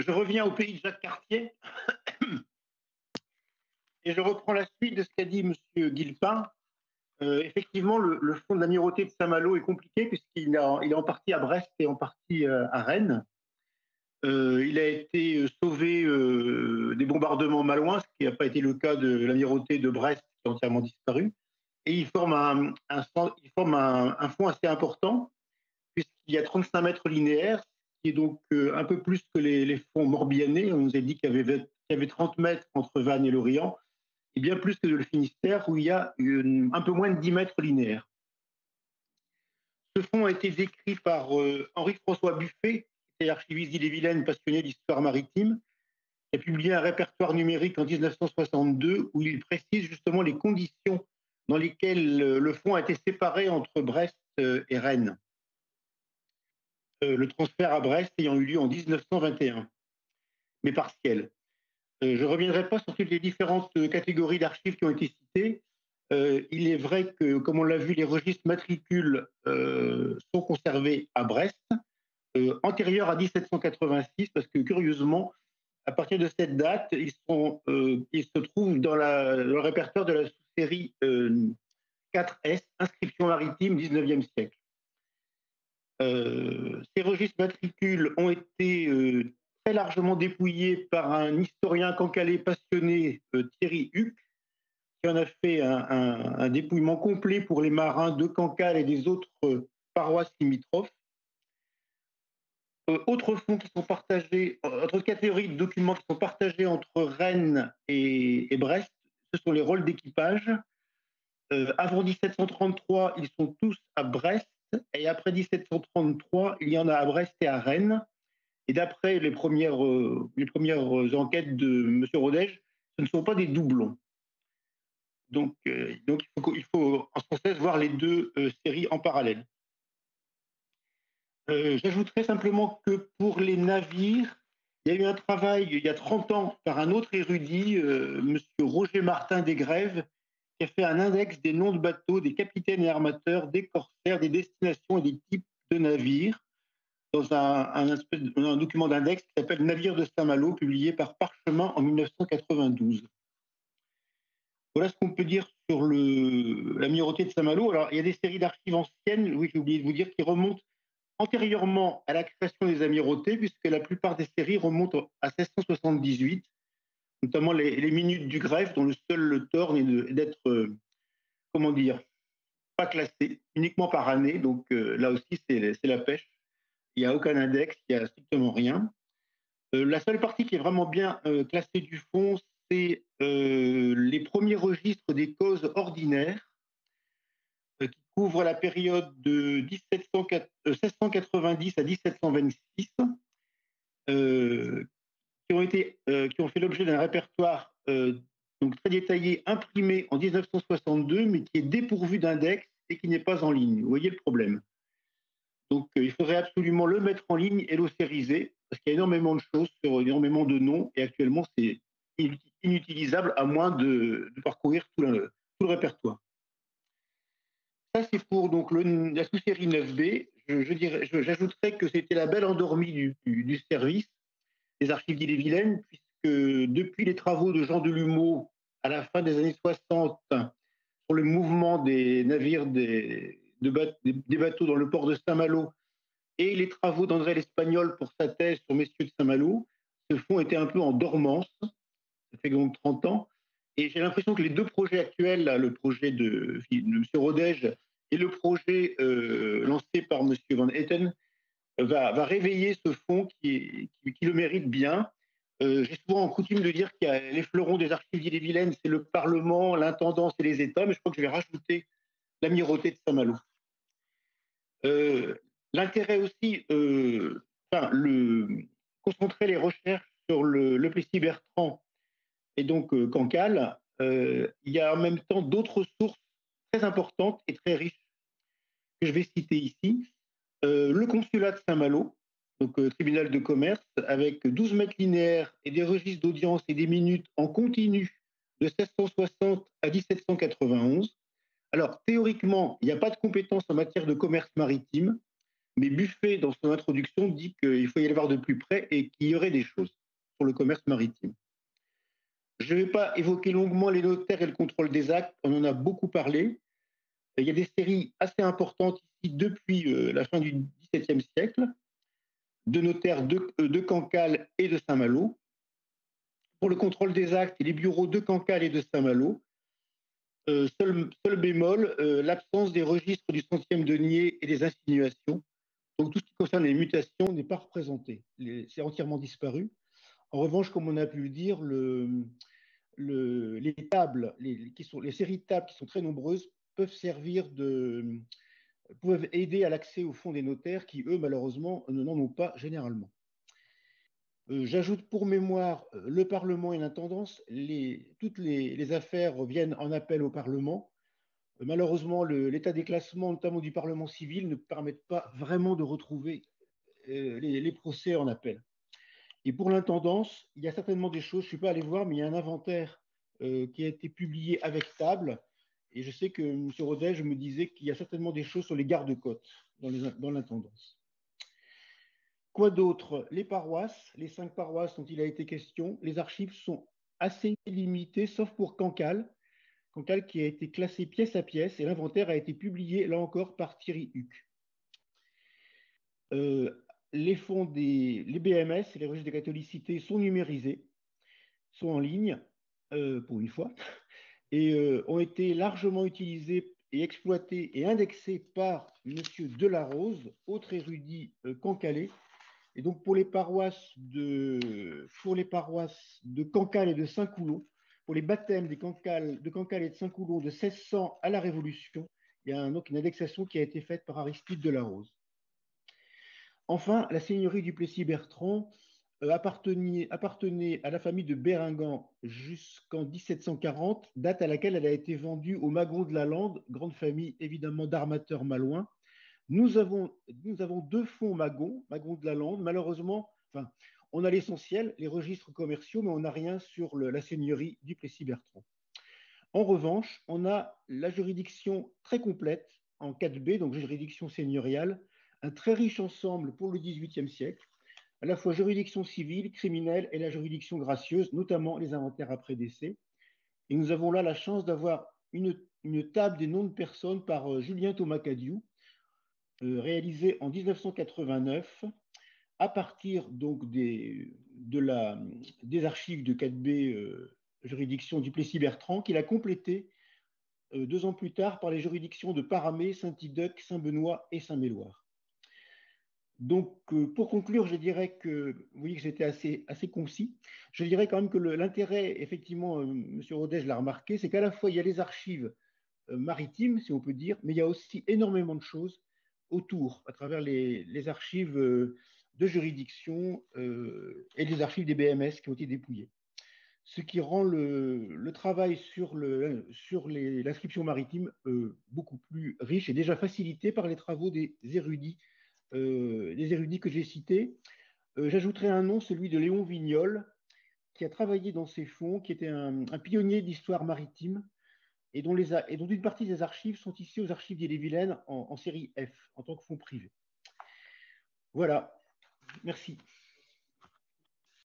Je reviens au pays de Jacques Cartier et je reprends la suite de ce qu'a dit M. Guillepin. Effectivement, le fond de l'amirauté de Saint-Malo est compliqué il est en partie à Brest et en partie à Rennes. Il a été sauvé des bombardements malouins, ce qui n'a pas été le cas de l'amirauté de Brest, qui a entièrement disparu. Et il forme un fond assez important, puisqu'il y a 35 mètres linéaires, qui est donc un peu plus que les fonds morbihanais. On nous a dit qu'il y avait 30 mètres entre Vannes et Lorient, et bien plus que le Finistère, où il y a un peu moins de 10 mètres linéaires. Ce fonds a été décrit par Henri-François Buffet, qui était archiviste d'Ille-et-Vilaine, passionné d'histoire maritime, qui a publié un répertoire numérique en 1962 où il précise justement les conditions dans lesquelles le fonds a été séparé entre Brest et Rennes. Le transfert à Brest ayant eu lieu en 1921, mais partiel. Je ne reviendrai pas sur toutes les différentes catégories d'archives qui ont été citées. Il est vrai que, comme on l'a vu, les registres matricules sont conservés à Brest, antérieurs à 1786, parce que curieusement, à partir de cette date, ils se trouvent dans le répertoire de la sous-série 4S, Inscription maritime 19e siècle. Ces registres matricules ont été très largement dépouillés par un historien cancalais passionné, Thierry Huc, qui en a fait un dépouillement complet pour les marins de Cancale et des autres paroisses limitrophes. Autres fonds qui sont partagés, autre catégorie de documents qui sont partagés entre Rennes et Brest, ce sont les rôles d'équipage. Avant 1733, ils sont tous à Brest, et après 1733, il y en a à Brest et à Rennes. Et d'après les premières enquêtes de M. Rodège, ce ne sont pas des doublons. Donc il faut en cesse voir les deux séries en parallèle. J'ajouterai simplement que pour les navires, il y a eu un travail il y a 30 ans par un autre érudit, M. Roger Martin Desgrèves, qui a fait un index des noms de bateaux, des capitaines et armateurs, des corsaires, des destinations et des types de navires, dans un document d'index qui s'appelle Navires de Saint-Malo, publié par Parchemin en 1992. Voilà ce qu'on peut dire sur l'amirauté de Saint-Malo. Alors, il y a des séries d'archives anciennes, oui, j'ai oublié de vous dire, qui remontent antérieurement à la création des amirautés, puisque la plupart des séries remontent à 1678, notamment les minutes du greffe, dont le seul tort est d'être, comment dire, pas classé, uniquement par année. Donc là aussi, c'est la pêche. Il n'y a aucun index, il n'y a strictement rien. La seule partie qui est vraiment bien classée du fond, c'est les premiers registres des causes ordinaires, qui couvrent la période de 1690 à 1726, qui ont fait l'objet d'un répertoire donc très détaillé, imprimé en 1962, mais qui est dépourvu d'index et qui n'est pas en ligne. Vous voyez le problème. Donc il faudrait absolument le mettre en ligne et l'ossériser, parce qu'il y a énormément de choses sur énormément de noms, et actuellement c'est inutilisable à moins de parcourir tout le répertoire. Ça, c'est pour donc la sous-série 9B. J'ajouterais que c'était la belle endormie du service des archives d'Ille-et-Vilaine, puisque depuis les travaux de Jean Delumeau à la fin des années 60 sur le mouvement des navires, des bateaux dans le port de Saint-Malo, et les travaux d'André l'Espagnol pour sa thèse sur Messieurs de Saint-Malo, ce fonds était un peu en dormance, ça fait donc 30 ans, et j'ai l'impression que les deux projets actuels, là, le projet de M. Rodège et le projet lancé par M. Van Etten, va réveiller ce fonds qui le mérite bien. J'ai souvent en coutume de dire qu'il y a les fleurons des archives d'Ille-et-Vilaine, c'est le Parlement, l'intendance et les États, mais je crois que je vais rajouter l'amirauté de Saint-Malo. L'intérêt aussi, concentrer les recherches sur le Plessis-Bertrand et donc Cancale, il y a en même temps d'autres sources très importantes et très riches que je vais citer ici. Le consulat de Saint-Malo, donc tribunal de commerce, avec 12 mètres linéaires et des registres d'audience et des minutes en continu de 1660 à 1791. Alors, théoriquement, il n'y a pas de compétences en matière de commerce maritime, Mais Buffet, dans son introduction, dit qu'il faut y aller voir de plus près et qu'il y aurait des choses sur le commerce maritime. Je ne vais pas évoquer longuement les notaires et le contrôle des actes, on en a beaucoup parlé. Il y a des séries assez importantes ici depuis la fin du XVIIe siècle, de notaires de Cancale et de Saint-Malo. Pour le contrôle des actes, et les bureaux de Cancale et de Saint-Malo. Seul bémol, l'absence des registres du centième denier et des insinuations. Donc tout ce qui concerne les mutations n'est pas représenté. C'est entièrement disparu. En revanche, comme on a pu le dire, les tables, les séries de tables qui sont très nombreuses peuvent aider à l'accès au fonds des notaires qui, eux, malheureusement, n'en ont pas généralement. J'ajoute pour mémoire le Parlement et l'intendance. Toutes les affaires viennent en appel au Parlement. Malheureusement, l'état des classements, notamment du Parlement civil, ne permettent pas vraiment de retrouver les procès en appel. Et pour l'intendance, il y a certainement des choses, je ne suis pas allé voir, mais il y a un inventaire qui a été publié avec table. Et je sais que M. Rodège me disait qu'il y a certainement des choses sur les gardes-côtes dans l'intendance. Quoi d'autre? Les paroisses, les 5 paroisses dont il a été question, les archives sont assez limitées, sauf pour Cancale. Cancale qui a été classé pièce à pièce et l'inventaire a été publié, là encore, par Thierry Huc. Les fonds les BMS, les registres de catholicité, sont numérisés, sont en ligne, pour une fois, et ont été largement utilisés et exploités et indexés par M. Delarose, autre érudit cancalais. Et donc pour les paroisses de Cancale et de Saint-Coulon, pour les baptêmes de Cancale et de Saint-Coulon de 1600 à la Révolution, il y a donc une indexation qui a été faite par Aristide Delarose. Enfin, la seigneurie du Plessis-Bertrand appartenait à la famille de Béringhen jusqu'en 1740, date à laquelle elle a été vendue aux Magons de la Lande, grande famille évidemment d'armateurs malouins. Nous avons 2 fonds Magons de la Lande. Malheureusement, enfin, on a l'essentiel, les registres commerciaux, mais on n'a rien sur la seigneurie du Plessis-Bertrand. En revanche, on a la juridiction très complète en 4B, donc juridiction seigneuriale, un très riche ensemble pour le XVIIIe siècle, à la fois juridiction civile, criminelle et la juridiction gracieuse, notamment les inventaires après décès. Et nous avons là la chance d'avoir une table des noms de personnes par Julien Thomas Cadiou, réalisée en 1989 à partir donc des archives de 4B juridiction du Plessis-Bertrand, qu'il a complété 2 ans plus tard par les juridictions de Paramé, Saint-Idoc, Saint-Benoît et Saint-Méloire. Donc, pour conclure, je dirais que, vous voyez que j'étais assez concis, je dirais quand même que l'intérêt, effectivement, M. Rodège l'a remarqué, c'est qu'à la fois, il y a les archives maritimes, si on peut dire, mais il y a aussi énormément de choses autour, à travers les archives de juridiction et les archives des BMS qui ont été dépouillées. Ce qui rend le travail sur l'inscription maritime beaucoup plus riche et déjà facilité par les travaux des érudits que j'ai cités. J'ajouterai un nom, celui de Léon Vignol, qui a travaillé dans ces fonds, qui était un pionnier d'histoire maritime et dont une partie des archives sont ici aux archives d'Ille-et-Vilaine en série F, en tant que fonds privé. Voilà, merci.